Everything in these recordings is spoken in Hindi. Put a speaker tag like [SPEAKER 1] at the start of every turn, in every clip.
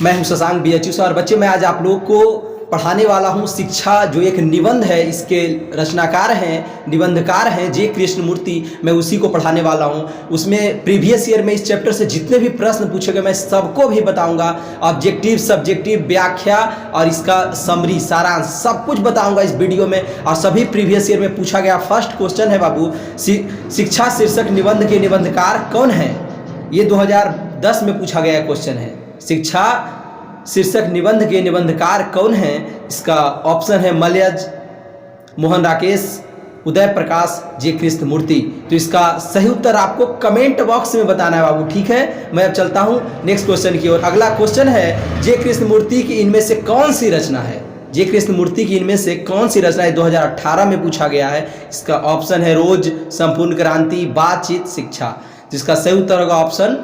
[SPEAKER 1] मैं हूं शशांक BHU से। और बच्चे, मैं आज आप लोगों को पढ़ाने वाला हूं शिक्षा, जो एक निबंध है। इसके रचनाकार हैं, निबंधकार हैं जे कृष्णमूर्ति। मैं उसी को पढ़ाने वाला हूं। उसमें प्रीवियस ईयर में इस चैप्टर से जितने भी प्रश्न पूछे गए मैं सबको भी बताऊंगा। ऑब्जेक्टिव, सब्जेक्टिव, व्याख्या और इसका समरी, सारांश सब कुछ बताऊंगा इस वीडियो में। और सभी प्रीवियस ईयर में पूछा गया फर्स्ट क्वेश्चन है बाबू, शिक्षा शीर्षक निबंध के निबंधकार कौन है? ये 2010 में पूछा गया क्वेश्चन है। शिक्षा शीर्षक निबंध के निबंधकार कौन हैं? इसका ऑप्शन है मलयज, मोहन राकेश, उदय प्रकाश, जे कृष्णमूर्ति। तो इसका सही उत्तर आपको कमेंट बॉक्स में बताना है बाबू, ठीक है। मैं अब चलता हूं नेक्स्ट क्वेश्चन की ओर। अगला क्वेश्चन है, जे कृष्णमूर्ति की इनमें से कौन सी रचना है? जे कृष्णमूर्ति की इनमें से कौन सी रचना है? 2018 में पूछा गया है। इसका ऑप्शन है रोज, संपूर्ण क्रांति, बातचीत, शिक्षा। जिसका सही उत्तर होगा ऑप्शन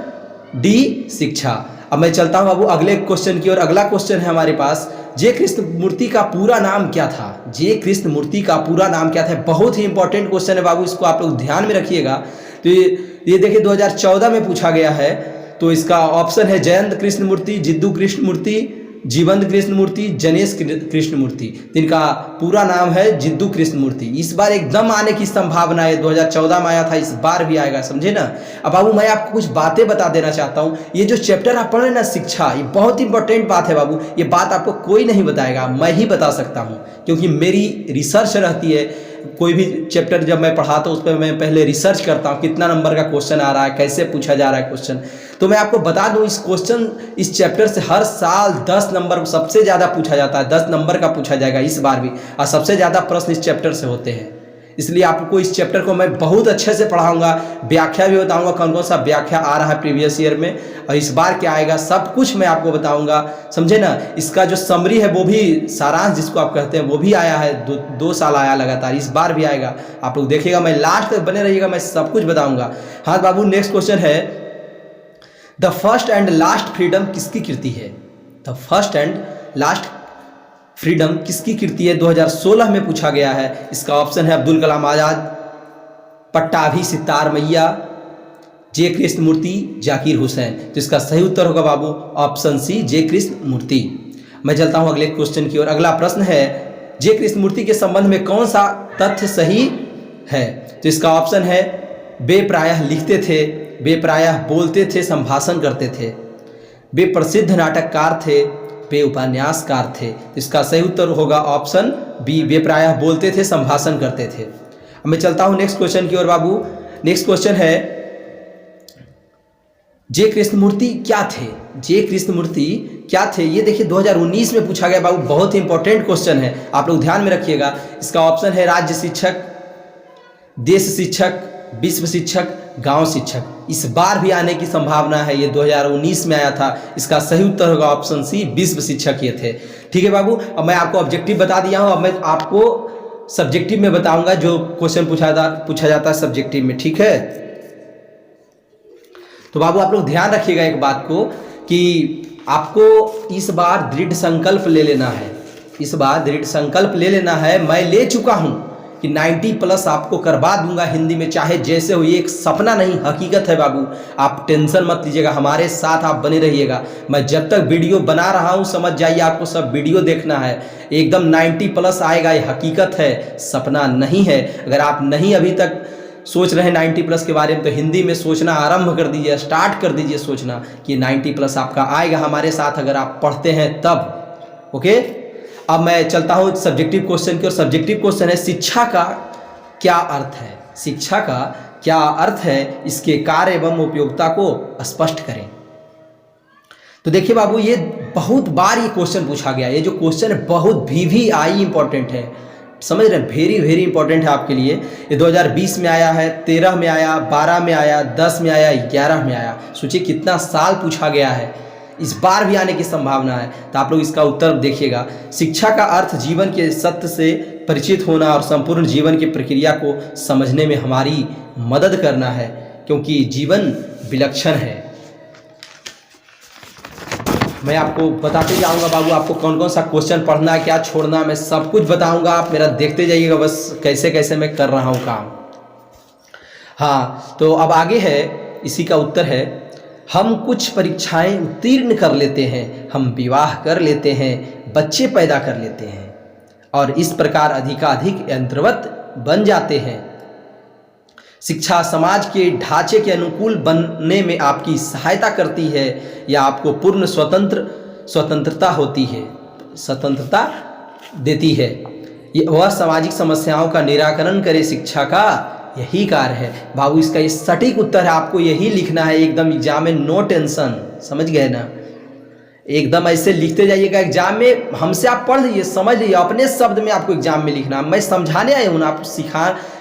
[SPEAKER 1] डी, शिक्षा। अब मैं चलता हूं बाबू अगले क्वेश्चन की ओर। अगला क्वेश्चन है हमारे पास, जे कृष्णमूर्ति का पूरा नाम क्या था? जे कृष्णमूर्ति का पूरा नाम क्या था? बहुत ही इंपॉर्टेंट क्वेश्चन है बाबू, इसको आप लोग ध्यान में रखिएगा। तो ये देखिए 2014 में पूछा गया है। तो इसका ऑप्शन है जयंत कृष्णमूर्ति, जिद्दू कृष्णमूर्ति, जीवंत कृष्णमूर्ति, जनेश कृष्णमूर्ति। इनका पूरा नाम है जिद्दू कृष्णमूर्ति। इस बार एकदम आने की संभावना है। 2014 में आया था, इस बार भी आएगा, समझे ना। अब बाबू मैं आपको कुछ बातें बता देना चाहता हूँ। ये जो चैप्टर आप पढ़ रहे हैं ना, शिक्षा, ये बहुत इंपॉर्टेंट बात है बाबू। ये बात आपको कोई नहीं बताएगा, मैं ही बता सकता हूँ, क्योंकि मेरी रिसर्च रहती है। कोई भी चैप्टर जब मैं पढ़ाता हूँ उस पर मैं पहले रिसर्च करता हूँ, कितना नंबर का क्वेश्चन आ रहा है, कैसे पूछा जा रहा है क्वेश्चन। तो मैं आपको बता दूं, इस चैप्टर से हर साल 10 नंबर सबसे ज़्यादा पूछा जाता है। 10 नंबर का पूछा जाएगा इस बार भी, और सबसे ज़्यादा प्रश्न इस चैप्टर से होते हैं। इसलिए आपको इस चैप्टर को मैं बहुत अच्छे से पढ़ाऊंगा, व्याख्या भी बताऊंगा, कौन कौन सा व्याख्या आ रहा है प्रीवियस ईयर में और इस बार क्या आएगा, सब कुछ मैं आपको बताऊंगा, समझे ना। इसका जो समरी है वो भी, सारांश जिसको आप कहते हैं, वो भी आया है। दो साल आया लगातार, इस बार भी आएगा। आप लोग देखिएगा, मैं लास्ट तक बने रहिएगा, मैं सब कुछ बताऊंगा। हाँ बाबू, नेक्स्ट क्वेश्चन है, the first and last freedom किसकी कृति है? The first and last freedom किसकी कृति है? 2016 में पूछा गया है। इसका ऑप्शन है अब्दुल कलाम आज़ाद, पट्टाभी सितार मैया, जे कृष्णमूर्ति, जाकिर हुसैन। तो इसका सही उत्तर होगा बाबू ऑप्शन सी, जे कृष्णमूर्ति। मैं चलता हूं अगले क्वेश्चन की ओर। अगला प्रश्न है, जे कृष्णमूर्ति के संबंध में कौन सा तथ्य सही है? तो इसका ऑप्शन है वे प्रायः लिखते थे, वे प्रायः बोलते थे, संभाषण करते थे, वे प्रसिद्ध नाटककार थे, वे उपन्यासकार थे। इसका सही उत्तर होगा ऑप्शन बी, वे प्रायः बोलते थे, संभाषण करते थे। अब मैं चलता हूं नेक्स्ट क्वेश्चन की ओर बाबू। नेक्स्ट क्वेश्चन है, जे कृष्णमूर्ति क्या थे? जे कृष्णमूर्ति क्या थे? ये देखिए 2019 में पूछा गया बाबू, बहुत ही इंपॉर्टेंट क्वेश्चन है, आप लोग ध्यान में रखिएगा। इसका ऑप्शन है राज्य शिक्षक, देश शिक्षक, विश्व शिक्षक, गांव शिक्षक। इस बार भी आने की संभावना है, ये 2019 में आया था। इसका सही उत्तर होगा ऑप्शन सी, विश्व शिक्षक ये थे। ठीक है बाबू, अब मैं आपको ऑब्जेक्टिव बता दिया हूं। अब मैं आपको सब्जेक्टिव में बताऊंगा, जो क्वेश्चन पूछा जाता है सब्जेक्टिव में, ठीक है। तो बाबू आप लोग ध्यान रखिएगा एक बात को, कि आपको इस बार दृढ़ संकल्प ले लेना है। इस बार दृढ़ संकल्प ले लेना है। मैं ले चुका हूं कि 90+ आपको करवा दूंगा हिंदी में, चाहे जैसे हो। ये एक सपना नहीं, हकीकत है बाबू। आप टेंशन मत लीजिएगा, हमारे साथ आप बने रहिएगा। मैं जब तक वीडियो बना रहा हूं, समझ जाइए, आपको सब वीडियो देखना है। एकदम 90+ आएगा, ये हकीकत है, सपना नहीं है। अगर आप नहीं अभी तक सोच रहे हैं 90+ के बारे में, तो हिंदी में सोचना आरंभ कर दीजिए, स्टार्ट कर दीजिए सोचना कि 90+ आपका आएगा हमारे साथ, अगर आप पढ़ते हैं तब। ओके, अब मैं चलता हूं सब्जेक्टिव क्वेश्चन की ओर। सब्जेक्टिव क्वेश्चन है, शिक्षा का क्या अर्थ है? शिक्षा का क्या अर्थ है? इसके कार्य एवं उपयोगिता को स्पष्ट करें। तो देखिए बाबू, ये बहुत बार ये क्वेश्चन पूछा गया। ये जो क्वेश्चन है बहुत VVI इंपॉर्टेंट है, समझ रहे हैं, वेरी वेरी इंपॉर्टेंट है आपके लिए। ये 2020 में आया है, 13 में आया, 12 में आया, 10 में आया, 11 में आया। सोचिए कितना साल पूछा गया है। इस बार भी आने की संभावना है। तो आप लोग इसका उत्तर देखिएगा। शिक्षा का अर्थ जीवन के सत्य से परिचित होना और संपूर्ण जीवन की प्रक्रिया को समझने में हमारी मदद करना है, क्योंकि जीवन विलक्षण है। मैं आपको बताते जाऊंगा बाबू, आपको कौन कौन सा क्वेश्चन पढ़ना है, क्या छोड़ना है, मैं सब कुछ बताऊंगा। आप मेरा देखते जाइएगा बस, कैसे कैसे मैं कर रहा हूं काम। हाँ, तो अब आगे है, इसी का उत्तर है, हम कुछ परीक्षाएं उत्तीर्ण कर लेते हैं, हम विवाह कर लेते हैं, बच्चे पैदा कर लेते हैं और इस प्रकार अधिकाधिक यंत्रवत बन जाते हैं। शिक्षा समाज के ढांचे के अनुकूल बनने में आपकी सहायता करती है या आपको पूर्ण स्वतंत्रता होती है, स्वतंत्रता देती है। वह सामाजिक समस्याओं का निराकरण करे, शिक्षा का यही कार्य है। बाबू इसका ये सटीक उत्तर है, आपको यही लिखना है एकदम एग्जाम में, नो टेंशन, समझ गए ना। एकदम ऐसे लिखते जाइएगा एग्जाम में, हमसे आप पढ़ लीजिए, समझ लीजिए, अपने शब्द में आपको एग्जाम में लिखना। मैं समझाने आया हूँ ना, आपको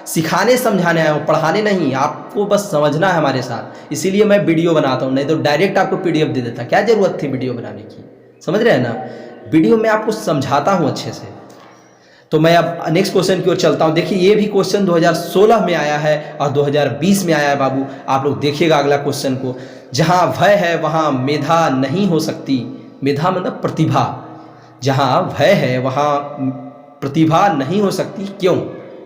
[SPEAKER 1] सिखाने समझाने आया हूँ, पढ़ाने नहीं। आपको बस समझना है हमारे साथ, इसीलिए मैं वीडियो बनाता हूँ, नहीं तो डायरेक्ट आपको पीडीएफ दे देता। क्या जरूरत थी वीडियो बनाने की, समझ रहे हैं ना। वीडियो में आपको समझाता हूँ अच्छे से। तो मैं अब नेक्स्ट क्वेश्चन की ओर चलता हूँ। देखिए ये भी क्वेश्चन 2016 में आया है और 2020 में आया है बाबू। आप लोग देखिएगा अगला क्वेश्चन को। जहाँ भय है वहाँ मेधा नहीं हो सकती। मेधा मतलब प्रतिभा। जहाँ भय है वहाँ प्रतिभा नहीं हो सकती, क्यों?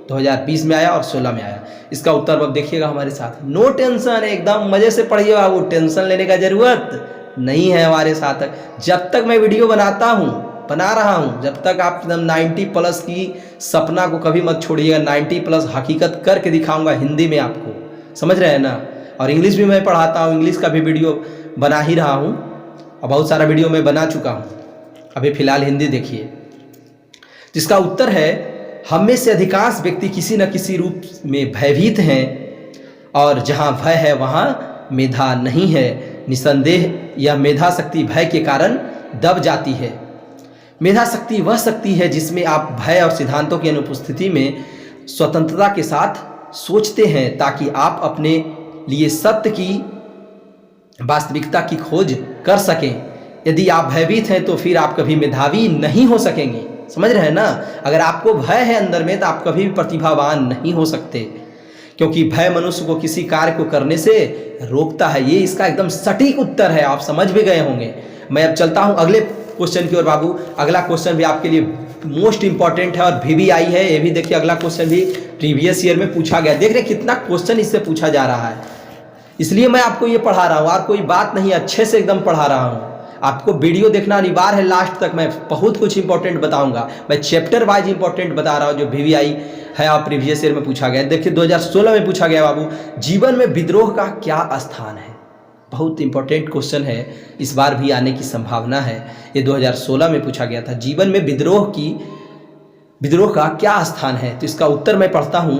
[SPEAKER 1] 2020 में आया और 16 में आया। इसका उत्तर अब देखिएगा हमारे साथ। नो टेंशन, एकदम मज़े से पढ़िए बाबू, टेंशन लेने का ज़रूरत नहीं है हमारे साथ। जब तक मैं वीडियो बना रहा हूँ, जब तक आप एकदम 90+ की सपना को कभी मत छोड़िएगा। 90+ हकीकत करके दिखाऊंगा हिंदी में आपको, समझ रहे हैं ना। और इंग्लिश भी मैं पढ़ाता हूँ, इंग्लिश का भी वीडियो बना ही रहा हूँ और बहुत सारा वीडियो मैं बना चुका हूँ। अभी फ़िलहाल हिंदी देखिए। जिसका उत्तर है, हम में से अधिकांश व्यक्ति किसी न किसी रूप में भयभीत हैं और जहाँ भय है वहाँ मेधा नहीं है। निसंदेह यह मेधा शक्ति भय के कारण दब जाती है। मेधा शक्ति वह शक्ति है जिसमें आप भय और सिद्धांतों की अनुपस्थिति में स्वतंत्रता के साथ सोचते हैं ताकि आप अपने लिए सत्य की वास्तविकता की खोज कर सकें। यदि आप भयभीत हैं तो फिर आप कभी मेधावी नहीं हो सकेंगे, समझ रहे हैं ना। अगर आपको भय है अंदर में तो आप कभी भी प्रतिभावान नहीं हो सकते, क्योंकि भय मनुष्य को किसी कार्य को करने से रोकता है। ये इसका एकदम सटीक उत्तर है, आप समझ भी गए होंगे। मैं अब चलता हूँ अगले क्वेश्चन की ओर बाबू। अगला क्वेश्चन भी आपके लिए मोस्ट इंपॉर्टेंट है और VVI है। ये भी देखिए, अगला क्वेश्चन भी प्रीवियस ईयर में पूछा गया। देख रहे कितना क्वेश्चन इससे पूछा जा रहा है, इसलिए मैं आपको ये पढ़ा रहा हूँ और कोई बात नहीं, अच्छे से एकदम पढ़ा रहा हूँ। आपको वीडियो देखना अनिवार्य है लास्ट तक, मैं बहुत कुछ इंपॉर्टेंट बताऊंगा। मैं चैप्टर वाइज इंपॉर्टेंट बता रहा हूँ जो VVI है और प्रीवियस ईयर में पूछा गया। देखिए 2016 में पूछा गया बाबू, जीवन में विद्रोह का क्या स्थान है। बहुत इंपॉर्टेंट क्वेश्चन है, इस बार भी आने की संभावना है। ये 2016 में पूछा गया था, जीवन में विद्रोह का क्या स्थान है। तो इसका उत्तर मैं पढ़ता हूँ।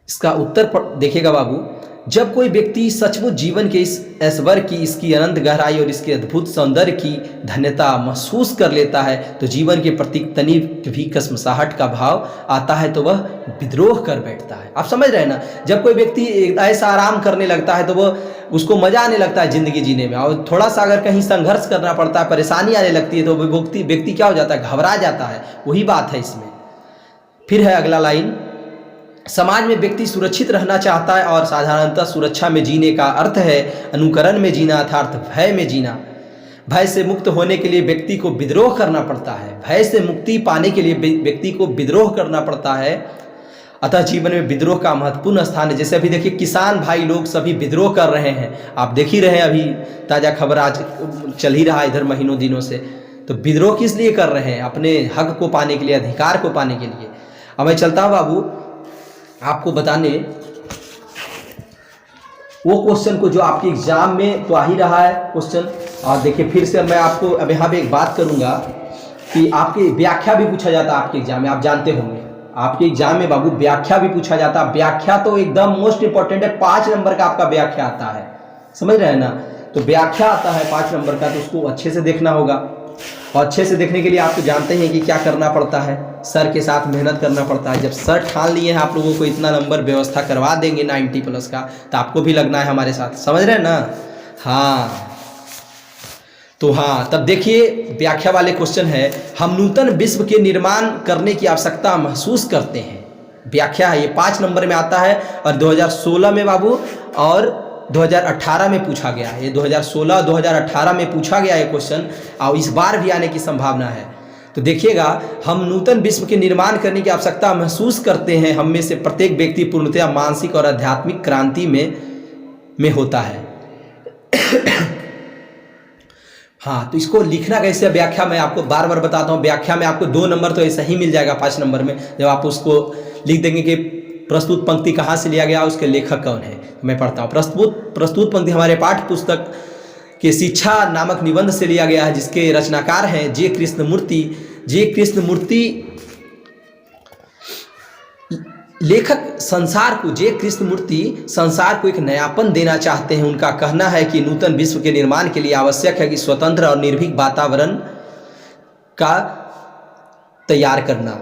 [SPEAKER 1] इसका उत्तर देखिएगा बाबू, जब कोई व्यक्ति सचमुच जीवन के इस ऐश्वर्य की, इसकी अनंत गहराई और इसके अद्भुत सौंदर्य की धन्यता महसूस कर लेता है तो जीवन के प्रति तनी भी कसमसाहट का भाव आता है तो वह विद्रोह कर बैठता है। आप समझ रहे हैं ना। जब कोई व्यक्ति ऐसा आराम करने लगता है तो वह उसको मजा आने लगता है ज़िंदगी जीने में, और थोड़ा सा अगर कहीं संघर्ष करना पड़ता है, परेशानी आने लगती है तो व्यक्ति क्या हो जाता है, घबरा जाता है। वही बात है इसमें। फिर है अगला लाइन, समाज में व्यक्ति सुरक्षित रहना चाहता है और साधारणतः सुरक्षा में जीने का अर्थ है अनुकरण में जीना, अर्थात भय में जीना। भय से मुक्त होने के लिए व्यक्ति को विद्रोह करना पड़ता है। भय से मुक्ति पाने के लिए व्यक्ति को विद्रोह करना पड़ता है। अतः जीवन में विद्रोह का महत्वपूर्ण स्थान है। जैसे अभी देखिए किसान भाई लोग सभी विद्रोह कर रहे हैं, आप देख ही रहे हैं, अभी ताज़ा खबर आज चल ही रहा है इधर महीनों दिनों से। तो विद्रोह किस लिए कर रहे हैं? अपने हक को पाने के लिए, अधिकार को पाने के लिए। अब मैं चलता हूँ बाबू आपको बताने वो क्वेश्चन को जो आपके एग्जाम में तो आ ही रहा है क्वेश्चन। और देखिए फिर से मैं आपको अब यहाँ पे एक बात करूँगा कि आपकी व्याख्या भी पूछा जाता है आपके एग्जाम में, आप जानते होंगे। आपके एग्जाम में बाबू व्याख्या भी पूछा जाता है। व्याख्या तो एकदम मोस्ट इंपॉर्टेंट है, 5 नंबर का आपका व्याख्या आता है, समझ रहे हैं ना। तो व्याख्या आता है 5 नंबर का, तो उसको अच्छे से देखना होगा। और अच्छे से देखने के लिए आप तो जानते हैं कि क्या करना पड़ता है, सर के साथ मेहनत करना पड़ता है। जब सर ठान लिए हैं आप लोगों को इतना नंबर व्यवस्था करवा देंगे 90+ का, तो आपको भी लगना है हमारे साथ, समझ रहे हैं ना। हाँ तो हाँ, तब देखिए व्याख्या वाले क्वेश्चन है, हम नूतन विश्व के निर्माण करने की आवश्यकता महसूस करते हैं। व्याख्या है, ये 5 नंबर में आता है और 2016 में बाबू और 2018 में पूछा गया है। ये 2016 2018 में पूछा गया है क्वेश्चन और इस बार भी आने की संभावना है। तो देखिएगा, हम नूतन विश्व के निर्माण करने की आवश्यकता महसूस करते हैं। हम में से प्रत्येक व्यक्ति पूर्णतया मानसिक और आध्यात्मिक क्रांति में होता है। हाँ, तो इसको लिखना कैसे, व्याख्या मैं आपको बार बार बताता हूँ। व्याख्या में आपको 2 नंबर तो ऐसा ही मिल जाएगा 5 नंबर में, जब आप उसको लिख देंगे कि प्रस्तुत पंक्ति कहाँ से लिया गया, उसके लेखक कौन है। मैं पढ़ता हूँ। प्रस्तुत पंक्ति हमारे पाठ्य पुस्तक के शिक्षा नामक निबंध से लिया गया है, जिसके रचनाकार हैं जे कृष्णमूर्ति। जे कृष्णमूर्ति लेखक जे कृष्णमूर्ति संसार को एक नयापन देना चाहते हैं। उनका कहना है कि नूतन विश्व के निर्माण के लिए आवश्यक है कि स्वतंत्र और निर्भीक वातावरण का तैयार करना।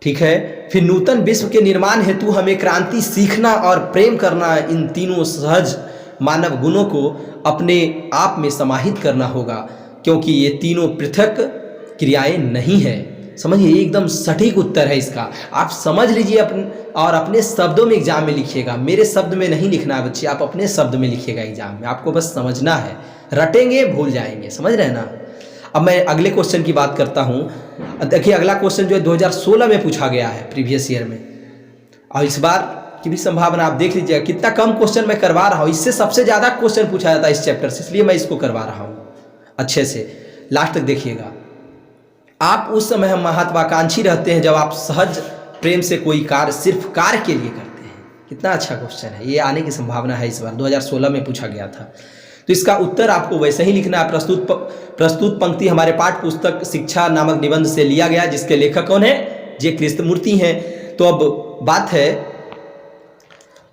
[SPEAKER 1] ठीक है, फिर नूतन विश्व के निर्माण हेतु हमें क्रांति सीखना और प्रेम करना, इन तीनों सहज मानव गुणों को अपने आप में समाहित करना होगा, क्योंकि ये तीनों पृथक क्रियाएं नहीं है। समझिए, एकदम सटीक उत्तर है इसका। आप समझ लीजिए और अपने शब्दों में एग्जाम में लिखिएगा। मेरे शब्द में नहीं लिखना है बच्चे, आप अपने शब्द में लिखिएगा एग्जाम में। आपको बस समझना है, रटेंगे भूल जाएंगे, समझ रहे हैं ना। अब मैं अगले क्वेश्चन की बात करता हूँ। देखिए, अगला क्वेश्चन जो है 2016 में पूछा गया है, प्रीवियस ईयर में, और इस बार की भी संभावना आप देख लीजिएगा। कितना कम क्वेश्चन मैं करवा रहा हूँ, इससे सबसे ज़्यादा क्वेश्चन पूछा जाता है इस चैप्टर से, इसलिए मैं इसको करवा रहा हूँ। अच्छे से लास्ट तक देखिएगा। आप उस समय महत्वाकांक्षी रहते हैं जब आप सहज प्रेम से कोई कार्य सिर्फ कार्य के लिए करते हैं। कितना अच्छा क्वेश्चन है, ये आने की संभावना है इस बार, 2016 में पूछा गया था। तो इसका उत्तर आपको वैसे ही लिखना है। प्रस्तुत पंक्ति हमारे पाठ्य पुस्तक शिक्षा नामक निबंध से लिया गया, जिसके लेखक कौन है, जे कृष्णमूर्ति हैं। तो अब बात है,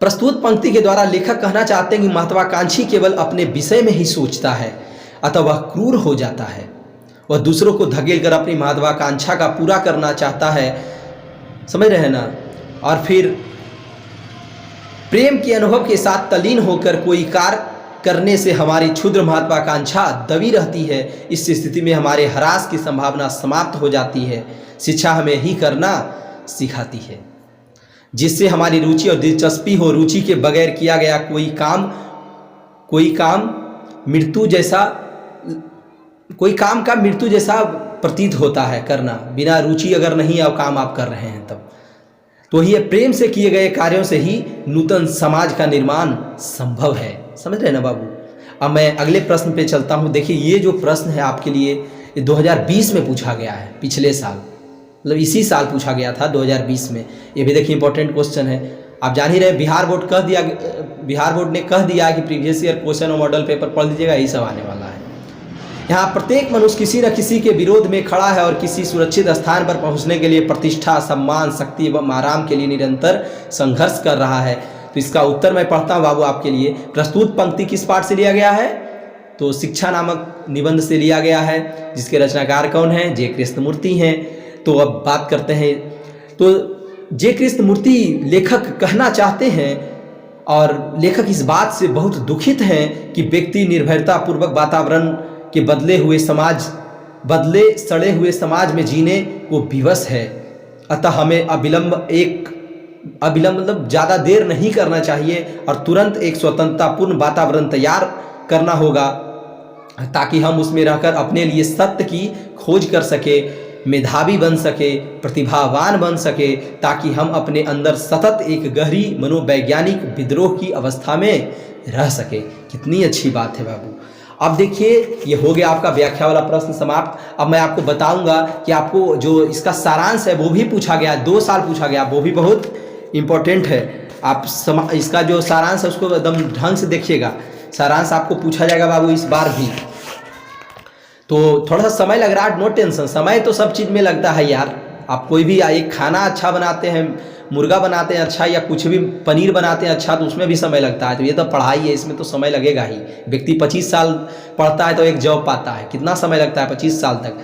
[SPEAKER 1] प्रस्तुत पंक्ति के द्वारा लेखक कहना चाहते हैं कि महत्वाकांक्षी केवल अपने विषय में ही सोचता है, अतः वह क्रूर हो जाता है। वह दूसरों को धकेल कर अपनी महत्वाकांक्षा का पूरा करना चाहता है, समझ रहे हैं ना। और फिर प्रेम के अनुभव के साथ तल्लीन होकर कोई कार्य करने से हमारी क्षुद्र महत्वाकांक्षा दबी रहती है। इस स्थिति में हमारे ह्रास की संभावना समाप्त हो जाती है। शिक्षा हमें ही करना सिखाती है, जिससे हमारी रुचि और दिलचस्पी हो। रुचि के बगैर किया गया कोई काम का मृत्यु जैसा प्रतीत होता है करना। बिना रुचि अगर नहीं अब काम आप कर रहे हैं तब तो ये प्रेम से किए गए कार्यों से ही नूतन समाज का निर्माण संभव है। समझ रहे हैं ना बाबू। अब मैं अगले प्रश्न पे चलता हूँ। देखिए, ये जो प्रश्न है आपके लिए, ये 2020 में पूछा गया है, पिछले साल, मतलब इसी साल पूछा गया था 2020 में। ये भी देखिए इंपॉर्टेंट क्वेश्चन है। आप जान ही रहे, बिहार बोर्ड ने कह दिया कि प्रीवियस ईयर क्वेश्चन और मॉडल पेपर पढ़ लीजिएगा, यही सब आने वाला है। यहाँ प्रत्येक मनुष्य किसी न किसी के विरोध में खड़ा है और किसी सुरक्षित स्थान पर पहुँचने के लिए प्रतिष्ठा, सम्मान, शक्ति एवं आराम के लिए निरंतर संघर्ष कर रहा है। तो इसका उत्तर मैं पढ़ता हूँ बाबू आपके लिए। प्रस्तुत पंक्ति किस पाठ से लिया गया है, तो शिक्षा नामक निबंध से लिया गया है, जिसके रचनाकार कौन हैं, जे कृष्णमूर्ति हैं। तो अब बात करते हैं। तो जे कृष्णमूर्ति लेखक कहना चाहते हैं, और लेखक इस बात से बहुत दुखित हैं कि व्यक्ति निर्भरता पूर्वक वातावरण के बदले सड़े हुए समाज में जीने को विवश है। अतः हमें अविलंब मतलब ज़्यादा देर नहीं करना चाहिए और तुरंत एक स्वतंत्रतापूर्ण वातावरण तैयार करना होगा, ताकि हम उसमें रहकर अपने लिए सत्य की खोज कर सके, मेधावी बन सके, प्रतिभावान बन सके, ताकि हम अपने अंदर सतत एक गहरी मनोवैज्ञानिक विद्रोह की अवस्था में रह सके। कितनी अच्छी बात है बाबू। अब देखिए, ये हो गया आपका व्याख्या वाला प्रश्न समाप्त। अब मैं आपको बताऊंगा कि आपको जो इसका सारांश है वो भी पूछा गया, 2 साल पूछा गया, वो भी बहुत इम्पोर्टेंट है। आप इसका जो सारांश है उसको एकदम ढंग से देखिएगा। सारांश आपको पूछा जाएगा बाबू इस बार भी। तो थोड़ा सा समय लग रहा है, नो टेंशन, समय तो सब चीज़ में लगता है यार। आप कोई भी एक खाना अच्छा बनाते हैं, मुर्गा बनाते हैं अच्छा, या कुछ भी पनीर बनाते हैं अच्छा, तो उसमें भी समय लगता है। तो ये तो पढ़ाई है, इसमें तो समय लगेगा ही। व्यक्ति 25 साल पढ़ता है तो एक जॉब पाता है, कितना समय लगता है 25 साल तक।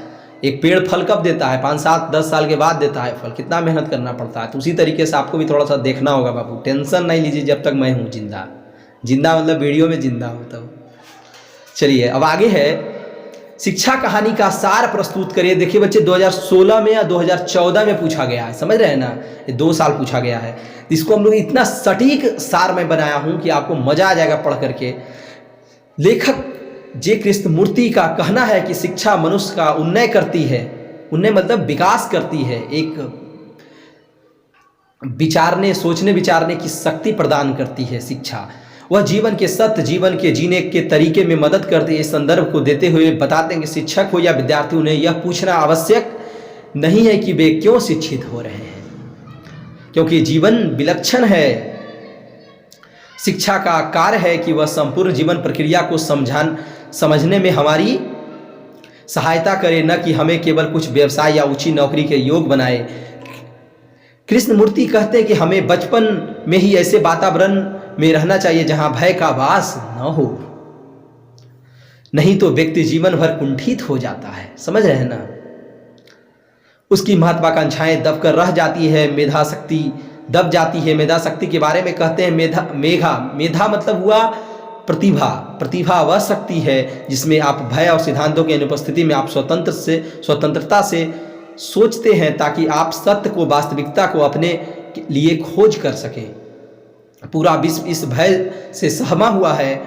[SPEAKER 1] एक पेड़ फल कब देता है, 5, 7, 10 साल के बाद देता है फल, कितना मेहनत करना पड़ता है। तो उसी तरीके से आपको भी थोड़ा सा देखना होगा बाबू। टेंशन नहीं लीजिए, जब तक मैं हूँ जिंदा मतलब वीडियो में जिंदा हूँ तब। चलिए अब आगे है, शिक्षा कहानी का सार प्रस्तुत करिए। देखिए बच्चे, 2016 में या 2014 में पूछा गया है, समझ रहे हैं ना, ये 2 साल पूछा गया है। इसको हम लोग इतना सटीक सार में बनाया हूँ कि आपको मजा आ जाएगा पढ़ करके। लेखक जे कृष्णमूर्ति का कहना है कि शिक्षा मनुष्य का उन्नय करती है, उन्नय मतलब विकास करती है, एक सोचने विचारने की शक्ति प्रदान करती है शिक्षा। वह जीवन के सत्य, जीवन के जीने के तरीके में मदद करते इस संदर्भ को देते हुए बताते हैं कि शिक्षक हो या विद्यार्थी, उन्हें यह पूछना आवश्यक नहीं है कि वे क्यों शिक्षित हो रहे हैं, क्योंकि जीवन विलक्षण है। शिक्षा का कार्य है कि वह संपूर्ण जीवन प्रक्रिया को समझने में हमारी सहायता करे, न कि हमें केवल कुछ व्यवसाय या ऊंची नौकरी के योग बनाए। कृष्णमूर्ति कहते हैं कि हमें बचपन में ही ऐसे वातावरण में रहना चाहिए जहां भय का वास न हो, नहीं तो व्यक्ति जीवन भर कुंठित हो जाता है। समझ रहे हैं ना? उसकी महत्वाकांक्षाएं दबकर रह जाती है, मेधा शक्ति दब जाती है। मेधा शक्ति के बारे में कहते हैं मेधा मतलब हुआ प्रतिभा। प्रतिभा वह शक्ति है जिसमें आप भय और सिद्धांतों की अनुपस्थिति में आप स्वतंत्रता से सोचते हैं, ताकि आप सत्य को, वास्तविकता को अपने लिए खोज कर सकें। पूरा विश्व इस भय से सहमा हुआ है।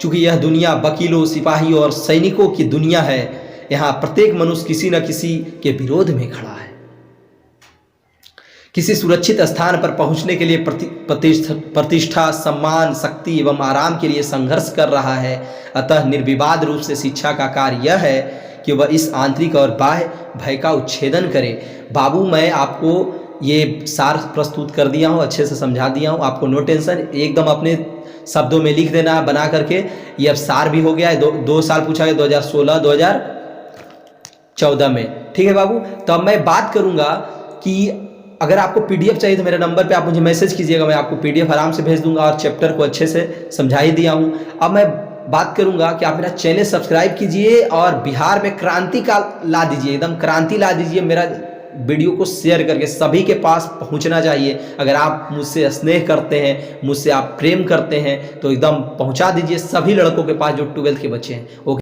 [SPEAKER 1] चूंकि यह दुनिया वकीलों, सिपाहियों और सैनिकों की दुनिया है, यहाँ प्रत्येक मनुष्य किसी न किसी के विरोध में खड़ा है। किसी सुरक्षित स्थान पर पहुंचने के लिए प्रतिष्ठा, सम्मान, शक्ति एवं आराम के लिए संघर्ष कर रहा है। अतः निर्विवाद रूप से शिक्षा का कार्य यह है कि वह इस आंतरिक और बाह्य भय का उच्छेदन करे। बाबू, मैं आपको ये सार प्रस्तुत कर दिया हूँ, अच्छे से समझा दिया हूँ, आपको नो टेंशन, एकदम अपने शब्दों में लिख देना बना करके। ये अब सार भी हो गया है, दो साल पूछा गया, 2016, 2014 में। ठीक है बाबू? तो अब मैं बात करूँगा कि अगर आपको पीडीएफ चाहिए तो मेरे नंबर पे आप मुझे मैसेज कीजिएगा, मैं आपको पीडीएफ आराम से भेज दूंगा और चैप्टर को अच्छे से समझा ही दिया हूँ। अब मैं बात करूंगा कि आप मेरा चैनल सब्सक्राइब कीजिए और बिहार में क्रांति का ला दीजिए, एकदम क्रांति ला दीजिए। मेरा वीडियो को शेयर करके सभी के पास पहुंचना चाहिए। अगर आप मुझसे स्नेह करते हैं, मुझसे आप प्रेम करते हैं, तो एकदम पहुंचा दीजिए सभी लड़कों के पास जो 12th के बच्चे हैं। ओके।